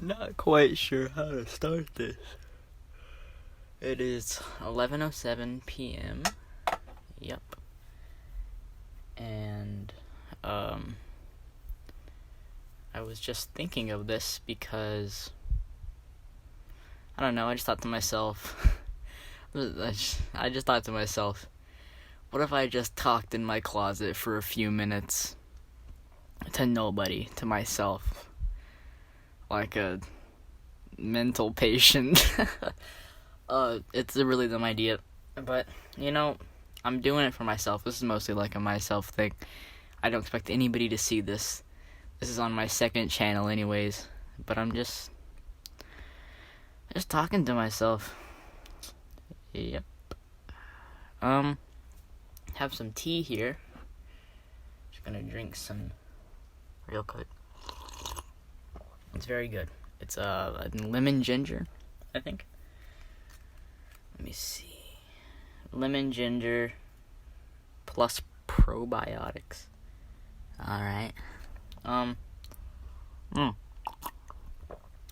Not quite sure how to start this. It is 11:07 p.m. Yep. And I was just thinking of this because I don't know, I just thought to myself I just thought to myself, what if I just talked in my closet for a few minutes to nobody, to myself, like a mental patient? It's a really dumb idea, but, I'm doing it for myself. This is mostly like a myself thing. I don't expect anybody to see this. This is on my second channel anyways, but I'm just talking to myself. Yep. Have some tea here. Just gonna drink some real quick. It's very good. It's lemon ginger, I think. Let me see. Lemon ginger plus probiotics. Alright.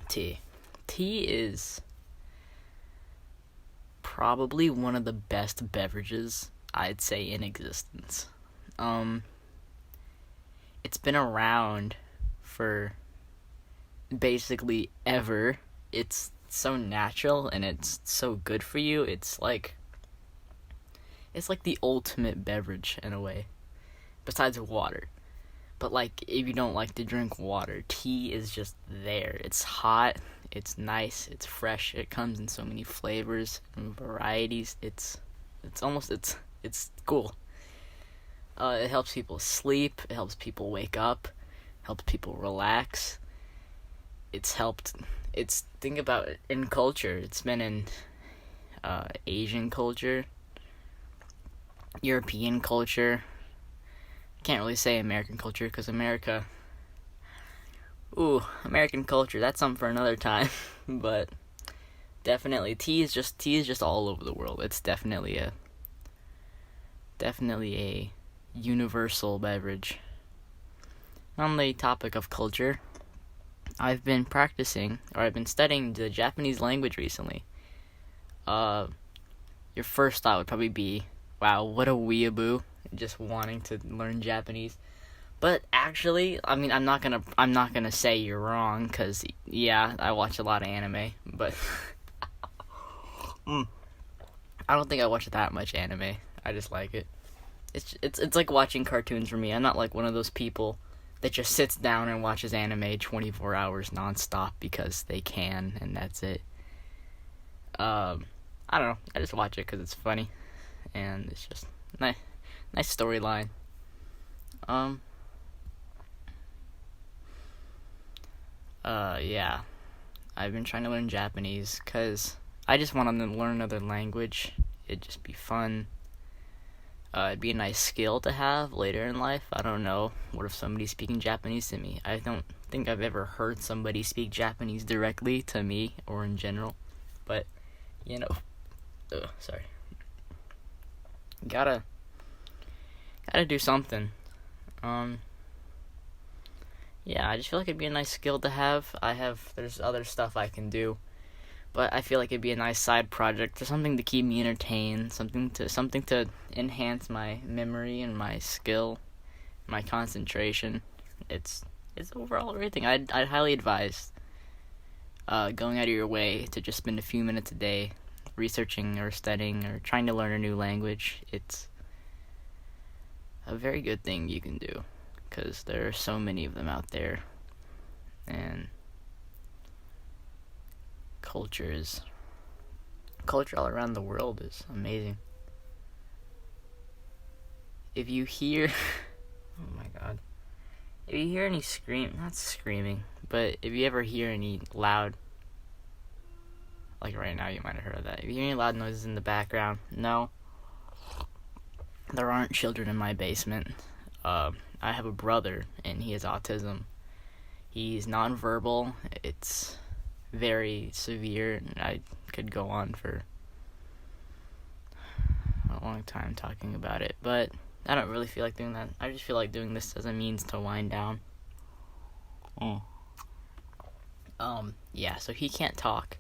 Tea. Tea is probably one of the best beverages, I'd say, in existence. It's been around for basically ever. It's so natural and it's so good for you. It's like the ultimate beverage in a way, besides water. But like, if you don't like to drink water, tea is just there. It's hot, it's nice, it's fresh. It comes in so many flavors and varieties. It's cool. It helps people sleep. It helps people wake up. Helps people relax. Think about it in culture. It's been in Asian culture, European culture. Can't really say American culture because American culture, that's something for another time. But definitely tea is just all over the world. It's definitely a universal beverage. On the topic of culture, I've been studying the Japanese language recently. Your first thought would probably be, wow, what a weeaboo, just wanting to learn Japanese. But actually, I mean, I'm not gonna say you're wrong, cause yeah, I watch a lot of anime, but I don't think I watch that much anime. I just like it. It's like watching cartoons for me. I'm not like one of those people that just sits down and watches anime 24 hours nonstop because they can, and that's it. I don't know. I just watch it because it's funny, and it's just nice storyline. Yeah. I've been trying to learn Japanese because I just want to learn another language. It'd just be fun. It'd be a nice skill to have later in life. I don't know. What if somebody's speaking Japanese to me? I don't think I've ever heard somebody speak Japanese directly to me or in general. But, sorry. Gotta do something. Yeah, I just feel like it'd be a nice skill to have. There's other stuff I can do, but I feel like it'd be a nice side project or something to keep me entertained, something to enhance my memory and my skill, my concentration. It's overall a great thing. I'd highly advise going out of your way to just spend a few minutes a day researching or studying or trying to learn a new language. It's a very good thing you can do, because there are so many of them out there, and culture all around the world is amazing. If you hear oh my god, if you hear any not screaming, but if you ever hear any loud, like right now you might have heard of that, if you hear any loud noises in the background, no, there aren't children in my basement. I have a brother, and he has autism. He's nonverbal. It's very severe, and I could go on for a long time talking about it, but I don't really feel like doing that. I just feel like doing this as a means to wind down. Yeah, so he can't talk.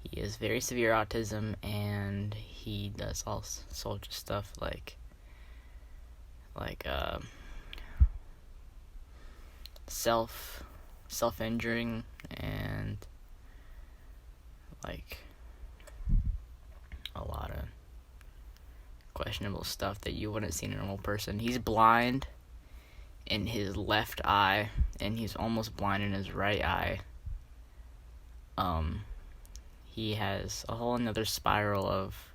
He has very severe autism, and he does all sorts of stuff like self-injuring and like a lot of questionable stuff that you wouldn't see in a normal person. He's blind in his left eye, and he's almost blind in his right eye. He has a whole another spiral of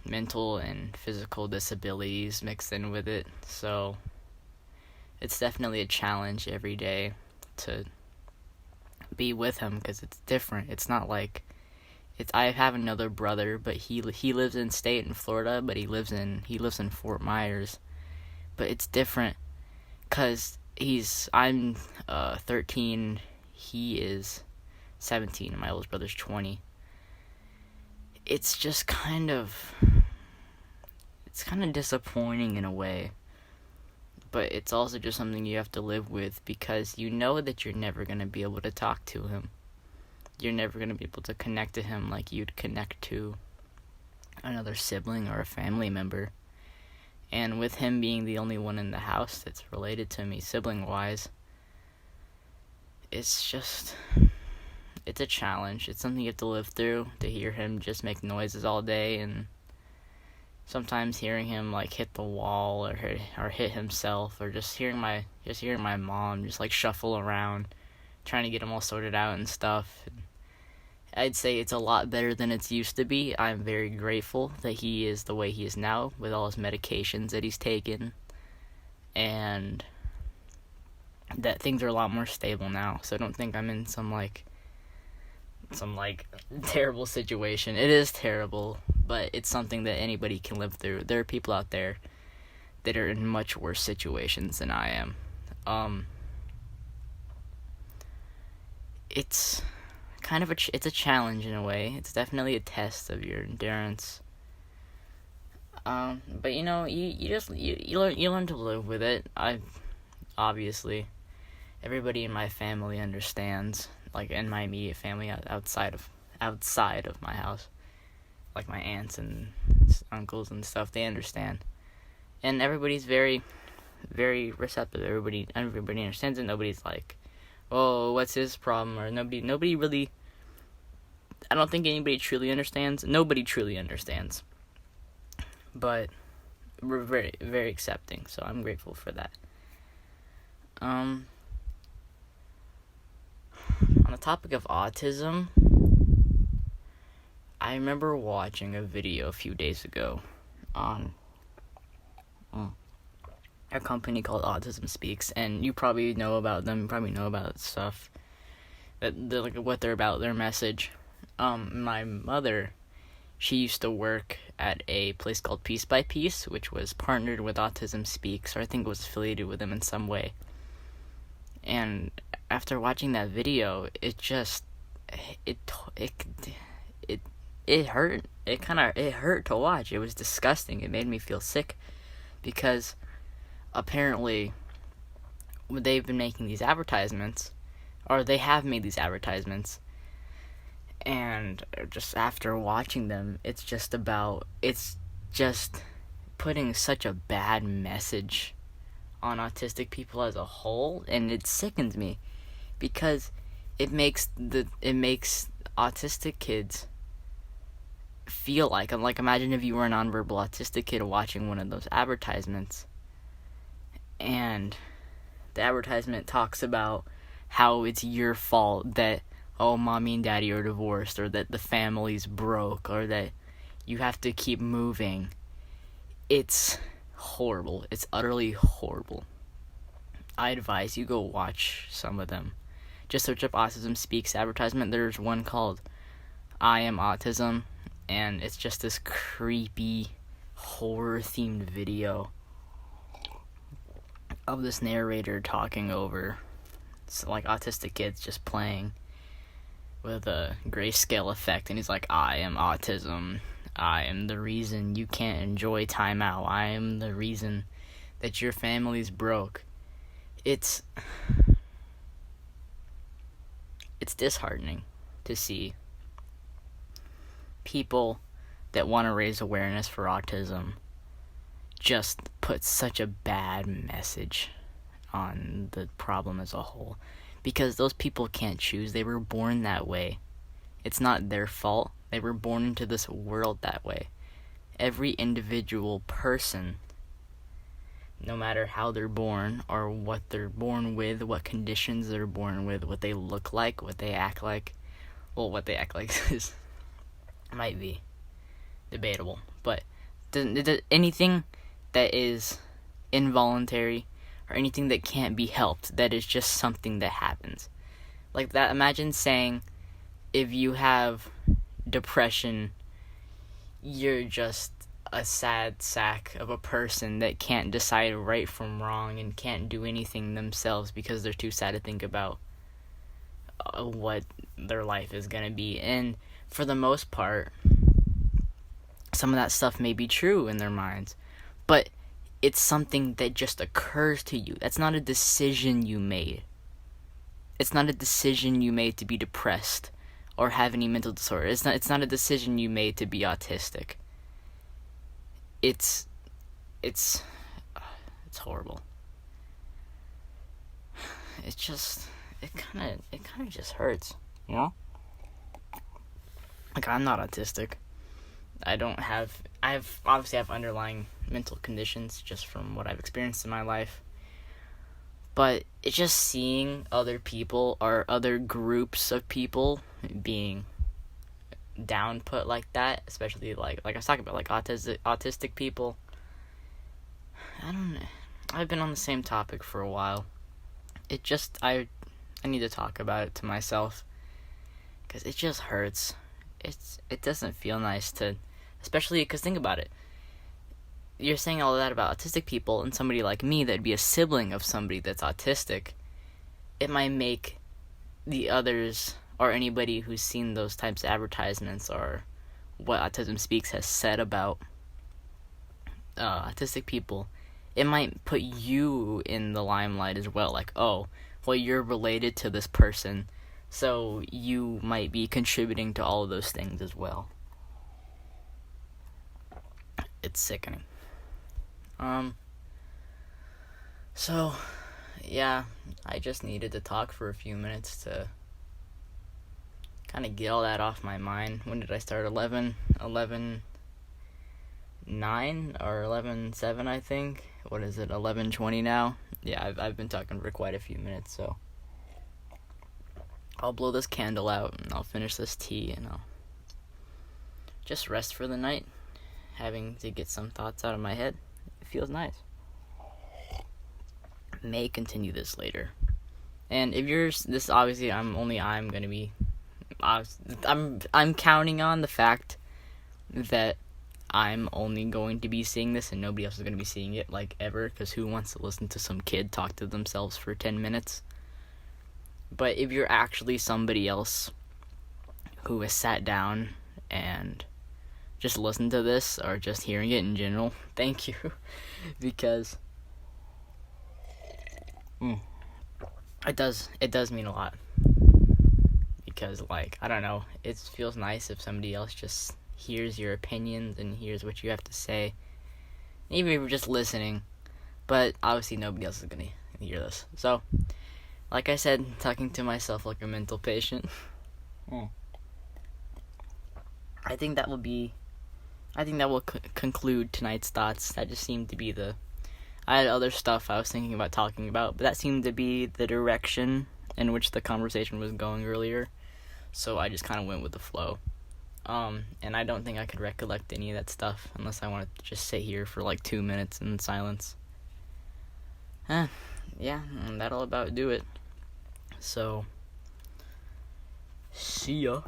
mental and physical disabilities mixed in with it, so it's definitely a challenge every day to be with him, because it's different. It's not like I have another brother, but he lives in state in Florida, but he lives in Fort Myers, but it's different because I'm 13, he is 17, and my oldest brother's 20. It's just kind of disappointing in a way, but it's also just something you have to live with, because you know that you're never going to be able to talk to him. You're never going to be able to connect to him like you'd connect to another sibling or a family member. And with him being the only one in the house that's related to me sibling-wise, it's a challenge. It's something you have to live through, to hear him just make noises all day, and sometimes hearing him like hit the wall or hit himself, or just hearing my mom just like shuffle around trying to get him all sorted out and stuff. I'd say it's a lot better than it's used to be. I'm very grateful that he is the way he is now, with all his medications that he's taken, and that things are a lot more stable now. So I don't think I'm in some terrible situation. It is terrible, but it's something that anybody can live through. There are people out there that are in much worse situations than I am. It's kind of it's a challenge in a way. It's definitely a test of your endurance. But you learn to live with it. Obviously, everybody in my family understands. Like in my immediate family, outside of my house, like my aunts and uncles and stuff, they understand, and everybody's very, very receptive. Everybody understands it. Nobody's like, "Oh, what's his problem?" Or nobody really. I don't think anybody truly understands. Nobody truly understands, but we're very, very accepting. So I'm grateful for that. On the topic of autism, I remember watching a video a few days ago on a company called Autism Speaks, and you probably know about them. You probably know about stuff that like what they're about, their message. My mother, she used to work at a place called Piece by Piece, which was partnered with Autism Speaks, or I think it was affiliated with them in some way. And after watching that video, it hurt. It hurt to watch. It was disgusting. It made me feel sick, because apparently they've been making these advertisements, or they have made these advertisements, and just after watching them, it's just putting such a bad message on autistic people as a whole, and it sickens me, because it makes autistic kids feel like imagine if you were a nonverbal autistic kid watching one of those advertisements, and the advertisement talks about how it's your fault that mommy and daddy are divorced, or that the family's broke, or that you have to keep moving. It's horrible. It's utterly horrible. I advise you go watch some of them. Just search up Autism Speaks advertisement. There's one called I Am Autism, and it's just this creepy, horror-themed video of this narrator talking over autistic kids just playing with a grayscale effect, and he's like, I am autism. I am the reason you can't enjoy time out. I am the reason that your family's broke. It's it's disheartening to see people that want to raise awareness for autism just put such a bad message on the problem as a whole, because those people can't choose. They were born that way. It's not their fault. They were born into this world that way. Every individual person, no matter how they're born or what they're born with, what conditions they're born with, what they look like, what they act like, well, what they act like is might be debatable, but anything that is involuntary or anything that can't be helped, that is just something that happens. Like that, imagine saying if you have depression, you're just a sad sack of a person that can't decide right from wrong and can't do anything themselves because they're too sad to think about what their life is going to be. And for the most part, some of that stuff may be true in their minds, but it's something that just occurs to you. That's not a decision you made. It's not a decision you made to be depressed or have any mental disorder. It's not a decision you made to be autistic. It's horrible. It kind of just hurts, you know? Like, I'm not autistic. I obviously have underlying mental conditions just from what I've experienced in my life. But it's just seeing other people or other groups of people being down put like that, especially like I was talking about, like autistic people. I don't know. I've been on the same topic for a while. It just, I need to talk about it to myself, because it just hurts. It doesn't feel nice to, especially because think about it. You're saying all of that about autistic people, and somebody like me that'd be a sibling of somebody that's autistic, it might make the others or anybody who's seen those types of advertisements or what Autism Speaks has said about autistic people, it might put you in the limelight as well. Like, oh, well, you're related to this person, so you might be contributing to all of those things as well. It's sickening. So, yeah, I just needed to talk for a few minutes to kind of get all that off my mind. When did I start? 11-9 or 11-7, I think. What is it, 11:20 now? Yeah, I've been talking for quite a few minutes, so I'll blow this candle out, and I'll finish this tea, and I'll just rest for the night, having to get some thoughts out of my head. It feels nice. May continue this later. And if you're this, obviously I'm gonna be, I'm counting on the fact that I'm only going to be seeing this and nobody else is gonna be seeing it, like, ever, because who wants to listen to some kid talk to themselves for 10 minutes? But if you're actually somebody else who has sat down and just listened to this, or just hearing it in general, thank you, because it does mean a lot, because, like, I don't know, it feels nice if somebody else just hears your opinions and hears what you have to say, even if you're just listening, but obviously nobody else is gonna hear this, so, like I said, talking to myself like a mental patient. I think that will conclude tonight's thoughts. That just seemed to be I had other stuff I was thinking about talking about, but that seemed to be the direction in which the conversation was going earlier, so I just kind of went with the flow. And I don't think I could recollect any of that stuff unless I wanted to just sit here for like 2 minutes in silence. Yeah, and that'll about do it. So, see ya.